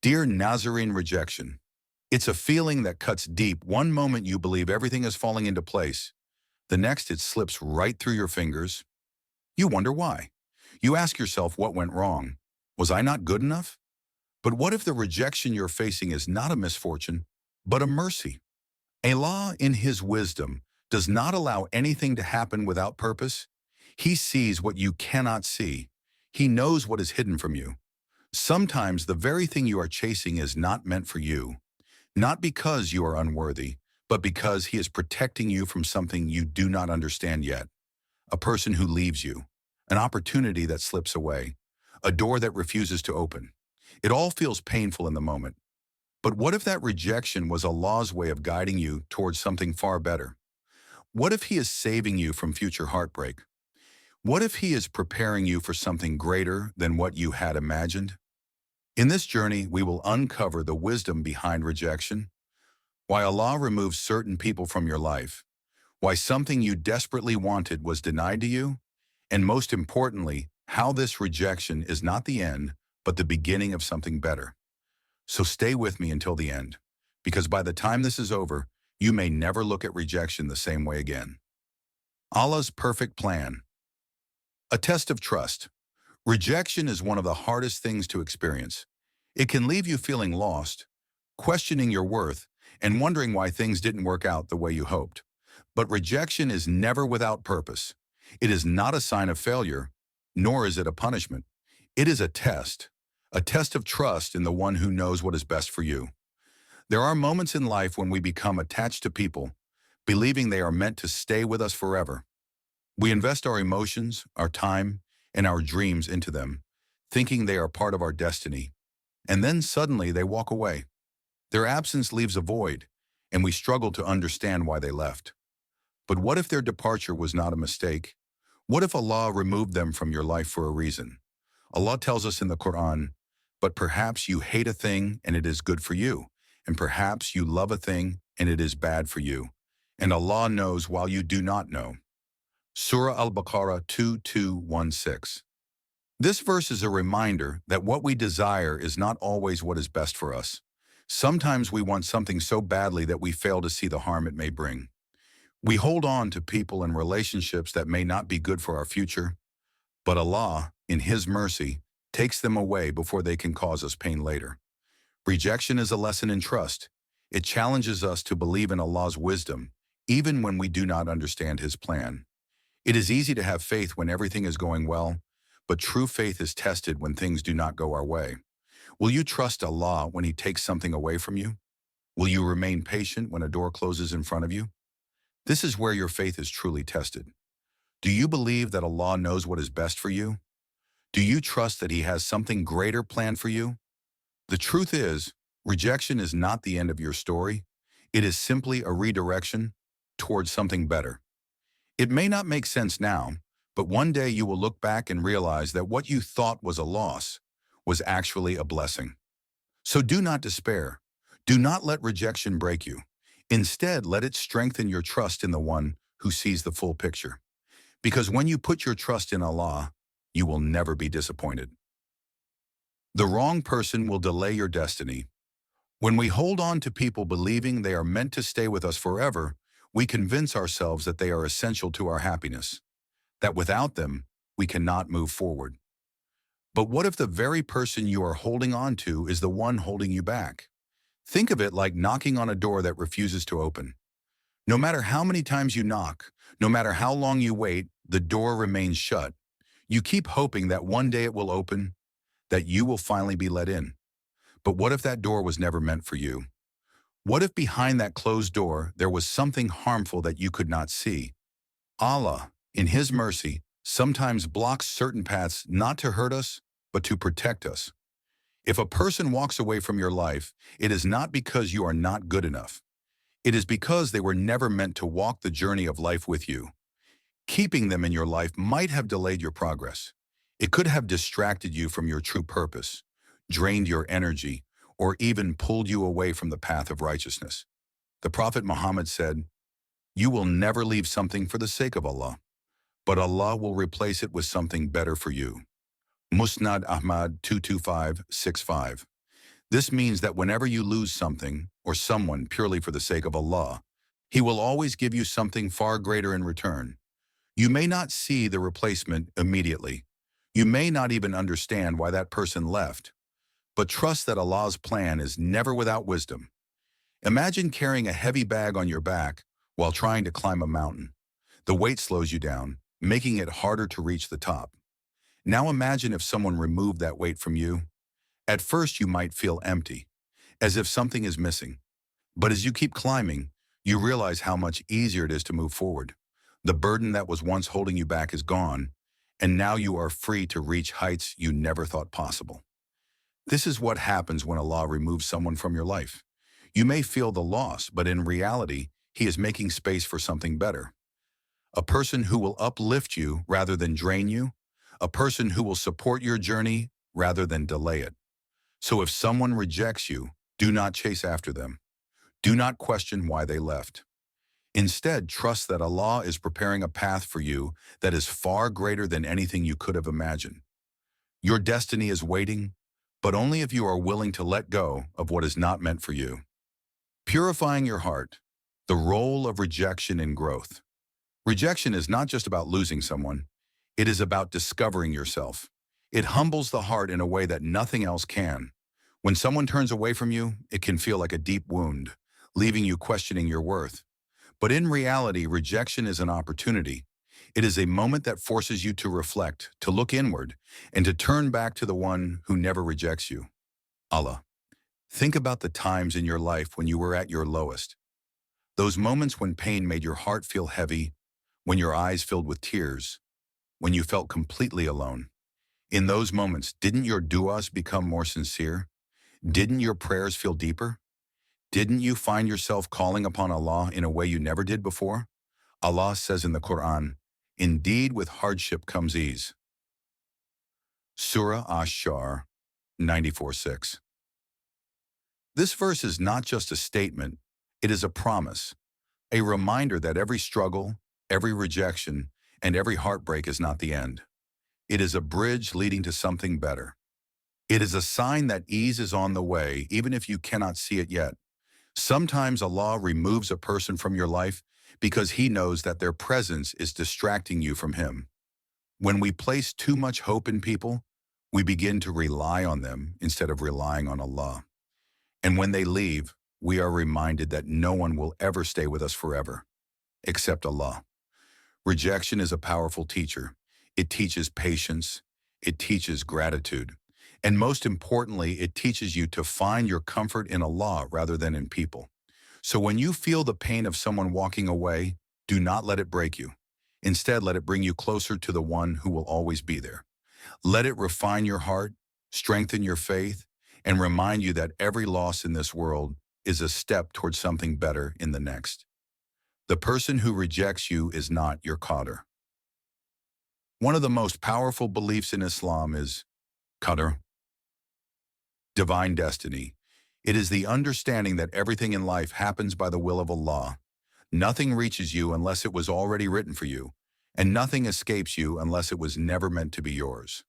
Dear Nazarene rejection, it's a feeling that cuts deep. One moment you believe everything is falling into place. The next it slips right through your fingers. You wonder why. You ask yourself what went wrong. Was I not good enough? But what if the rejection you're facing is not a misfortune, but a mercy? Allah, in His wisdom, does not allow anything to happen without purpose. He sees what you cannot see. He knows what is hidden from you. Sometimes the very thing you are chasing is not meant for you, not because you are unworthy, but because He is protecting you from something you do not understand yet. A person who leaves you, an opportunity that slips away, a door that refuses to open. It all feels painful in the moment. But what if that rejection was Allah's way of guiding you towards something far better? What if He is saving you from future heartbreak? What if He is preparing you for something greater than what you had imagined? In this journey, we will uncover the wisdom behind rejection, why Allah removes certain people from your life, why something you desperately wanted was denied to you, and most importantly, how this rejection is not the end, but the beginning of something better. So stay with me until the end, because by the time this is over, you may never look at rejection the same way again. Allah's perfect plan. A test of trust. Rejection is one of the hardest things to experience. It can leave you feeling lost, questioning your worth, and wondering why things didn't work out the way you hoped. But rejection is never without purpose. It is not a sign of failure, nor is it a punishment. It is a test of trust in the one who knows what is best for you. There are moments in life when we become attached to people, believing they are meant to stay with us forever. We invest our emotions, our time, and our dreams into them, thinking they are part of our destiny. And then suddenly they walk away. Their absence leaves a void, and we struggle to understand why they left. But what if their departure was not a mistake? What if Allah removed them from your life for a reason? Allah tells us in the Quran, "But perhaps you hate a thing and it is good for you, and perhaps you love a thing and it is bad for you. And Allah knows while you do not know." Surah Al-Baqarah 2216. This verse is a reminder that what we desire is not always what is best for us. Sometimes we want something so badly that we fail to see the harm it may bring. We hold on to people and relationships that may not be good for our future, but Allah, in His mercy, takes them away before they can cause us pain later. Rejection is a lesson in trust. It challenges us to believe in Allah's wisdom, even when we do not understand His plan. It is easy to have faith when everything is going well, but true faith is tested when things do not go our way. Will you trust Allah when He takes something away from you? Will you remain patient when a door closes in front of you? This is where your faith is truly tested. Do you believe that Allah knows what is best for you? Do you trust that He has something greater planned for you? The truth is, rejection is not the end of your story. It is simply a redirection towards something better. It may not make sense now, but one day you will look back and realize that what you thought was a loss was actually a blessing. So do not despair. Do not let rejection break you. Instead, let it strengthen your trust in the one who sees the full picture. Because when you put your trust in Allah, you will never be disappointed. The wrong person will delay your destiny. When we hold on to people believing they are meant to stay with us forever, we convince ourselves that they are essential to our happiness, that without them, we cannot move forward. But what if the very person you are holding on to is the one holding you back? Think of it like knocking on a door that refuses to open. No matter how many times you knock, no matter how long you wait, the door remains shut. You keep hoping that one day it will open, that you will finally be let in. But what if that door was never meant for you? What if behind that closed door there was something harmful that you could not see? Allah, in His mercy, sometimes blocks certain paths not to hurt us, but to protect us. If a person walks away from your life, it is not because you are not good enough. It is because they were never meant to walk the journey of life with you. Keeping them in your life might have delayed your progress. It could have distracted you from your true purpose, drained your energy, or even pulled you away from the path of righteousness. The Prophet Muhammad said, "You will never leave something for the sake of Allah, but Allah will replace it with something better for you." Musnad Ahmad 22565. This means that whenever you lose something or someone purely for the sake of Allah, He will always give you something far greater in return. You may not see the replacement immediately. You may not even understand why that person left, but trust that Allah's plan is never without wisdom. Imagine carrying a heavy bag on your back while trying to climb a mountain. The weight slows you down, making it harder to reach the top. Now imagine if someone removed that weight from you. At first you might feel empty, as if something is missing. But as you keep climbing, you realize how much easier it is to move forward. The burden that was once holding you back is gone, and now you are free to reach heights you never thought possible. This is what happens when Allah removes someone from your life. You may feel the loss, but in reality, He is making space for something better. A person who will uplift you rather than drain you. A person who will support your journey rather than delay it. So if someone rejects you, do not chase after them. Do not question why they left. Instead, trust that Allah is preparing a path for you that is far greater than anything you could have imagined. Your destiny is waiting, but only if you are willing to let go of what is not meant for you. Purifying your heart, the role of rejection in growth. Rejection is not just about losing someone, it is about discovering yourself. It humbles the heart in a way that nothing else can. When someone turns away from you, it can feel like a deep wound, leaving you questioning your worth. But in reality, rejection is an opportunity. It is a moment that forces you to reflect, to look inward, and to turn back to the one who never rejects you, Allah. Think about the times in your life when you were at your lowest. Those moments when pain made your heart feel heavy, when your eyes filled with tears, when you felt completely alone. In those moments, didn't your du'as become more sincere? Didn't your prayers feel deeper? Didn't you find yourself calling upon Allah in a way you never did before? Allah says in the Quran, "Indeed, with hardship comes ease." Surah Ash-Shar 94:6. This verse is not just a statement, it is a promise, a reminder that every struggle, every rejection, and every heartbreak is not the end. It is a bridge leading to something better. It is a sign that ease is on the way, even if you cannot see it yet. Sometimes Allah removes a person from your life because He knows that their presence is distracting you from Him. When we place too much hope in people, we begin to rely on them instead of relying on Allah. And when they leave, we are reminded that no one will ever stay with us forever, except Allah. Rejection is a powerful teacher. It teaches patience. It teaches gratitude. And most importantly, it teaches you to find your comfort in Allah rather than in people. So when you feel the pain of someone walking away, do not let it break you. Instead, let it bring you closer to the one who will always be there. Let it refine your heart, strengthen your faith, and remind you that every loss in this world is a step towards something better in the next. The person who rejects you is not your qadr. One of the most powerful beliefs in Islam is qadr, divine destiny. It is the understanding that everything in life happens by the will of Allah. Nothing reaches you unless it was already written for you, and nothing escapes you unless it was never meant to be yours.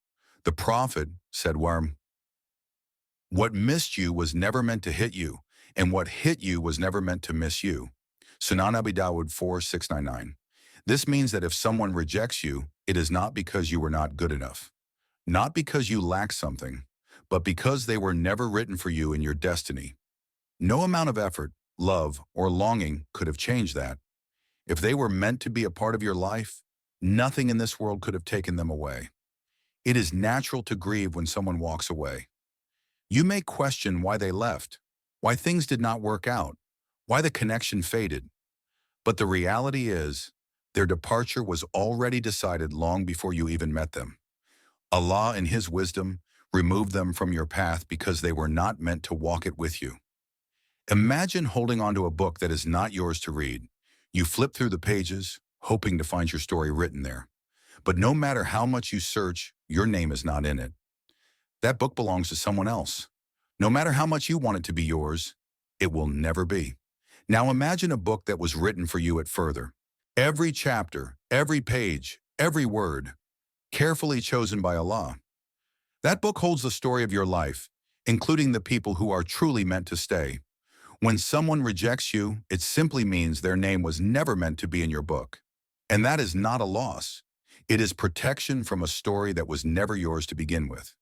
The Prophet said, "What missed you was never meant to hit you, and what hit you was never meant to miss you." Sunan Abi Dawud 4699. This means that if someone rejects you, it is not because you were not good enough, not because you lack something, but because they were never written for you in your destiny. No amount of effort, love, or longing could have changed that. If they were meant to be a part of your life, nothing in this world could have taken them away. It is natural to grieve when someone walks away. You may question why they left, why things did not work out, why the connection faded. But the reality is, their departure was already decided long before you even met them. Allah, in His wisdom, removed them from your path because they were not meant to walk it with you. Imagine holding onto a book that is not yours to read. You flip through the pages, hoping to find your story written there. But no matter how much you search, your name is not in it. That book belongs to someone else. No matter how much you want it to be yours, it will never be. Now imagine a book that was written for you at further. Every chapter, every page, every word, carefully chosen by Allah. That book holds the story of your life. including the people who are truly meant to stay. When someone rejects you, it simply means their name was never meant to be in your book. And that is not a loss. It is protection from a story that was never yours to begin with.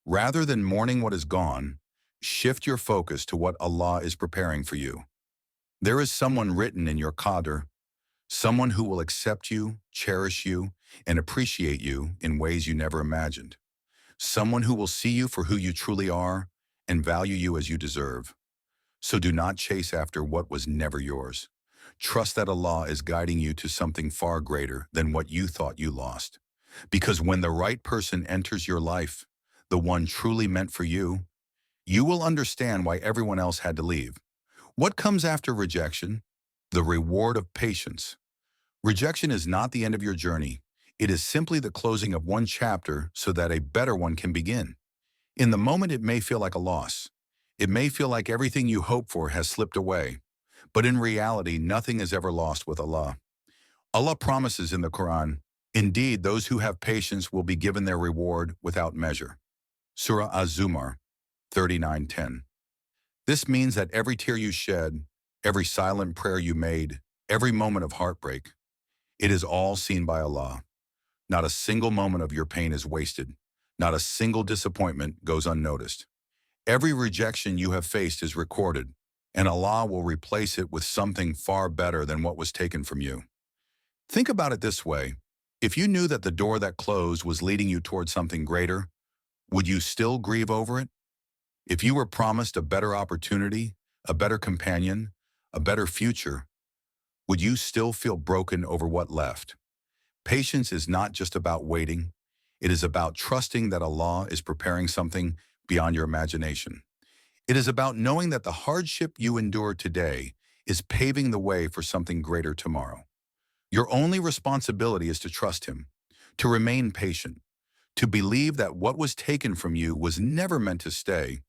Rather than mourning what is gone, shift your focus to what Allah is preparing for you. There is someone written in your qadr, someone who will accept you, cherish you, and appreciate you in ways you never imagined. Someone who will see you for who you truly are and value you as you deserve. So do not chase after what was never yours. Trust that Allah is guiding you to something far greater than what you thought you lost. Because when the right person enters your life, the one truly meant for you, you will understand why everyone else had to leave. What comes after rejection? The reward of patience. Rejection is not the end of your journey. It is simply the closing of one chapter so that a better one can begin. In the moment, it may feel like a loss. It may feel like everything you hoped for has slipped away. But in reality, nothing is ever lost with Allah. Allah promises in the Quran, "Indeed, those who have patience will be given their reward without measure." Surah Az-Zumar 39:10. This means that every tear you shed, every silent prayer you made, every moment of heartbreak, it is all seen by Allah. Not a single moment of your pain is wasted. Not a single disappointment goes unnoticed. Every rejection you have faced is recorded, and Allah will replace it with something far better than what was taken from you. Think about it this way. If you knew that the door that closed was leading you toward something greater, would you still grieve over it? If you were promised a better opportunity, a better companion, a better future, would you still feel broken over what left? Patience is not just about waiting. It is about trusting that Allah is preparing something beyond your imagination. It is about knowing that the hardship you endure today is paving the way for something greater tomorrow. Your only responsibility is to trust Him, to remain patient, to believe that what was taken from you was never meant to stay,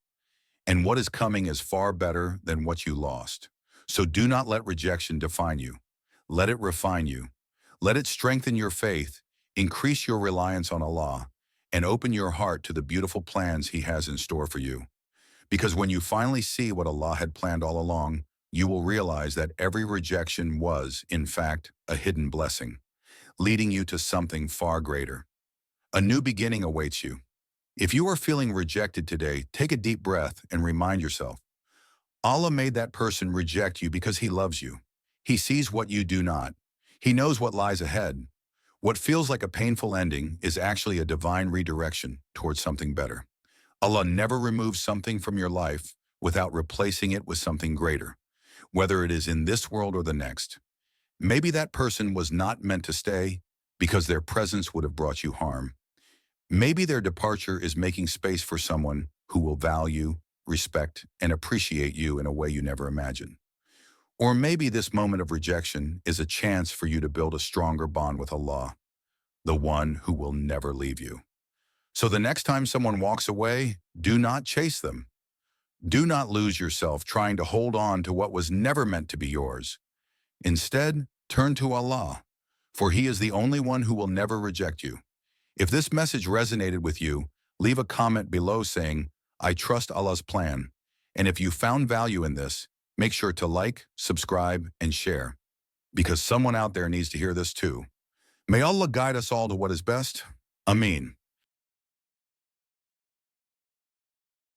and what is coming is far better than what you lost. So do not let rejection define you. Let it refine you. Let it strengthen your faith, increase your reliance on Allah, and open your heart to the beautiful plans He has in store for you. Because when you finally see what Allah had planned all along, you will realize that every rejection was, in fact, a hidden blessing, leading you to something far greater. A new beginning awaits you. If you are feeling rejected today, take a deep breath and remind yourself, Allah made that person reject you because He loves you. He sees what you do not. He knows what lies ahead. What feels like a painful ending is actually a divine redirection towards something better. Allah never removes something from your life without replacing it with something greater, whether it is in this world or the next. Maybe that person was not meant to stay because their presence would have brought you harm. Maybe their departure is making space for someone who will value, respect, and appreciate you in a way you never imagined. Or maybe this moment of rejection is a chance for you to build a stronger bond with Allah, the one who will never leave you. So the next time someone walks away, do not chase them. Do not lose yourself trying to hold on to what was never meant to be yours. Instead, turn to Allah, for He is the only one who will never reject you. If this message resonated with you, leave a comment below saying, "I trust Allah's plan." And if you found value in this, make sure to like, subscribe, and share, because someone out there needs to hear this too. May Allah guide us all to what is best. Ameen.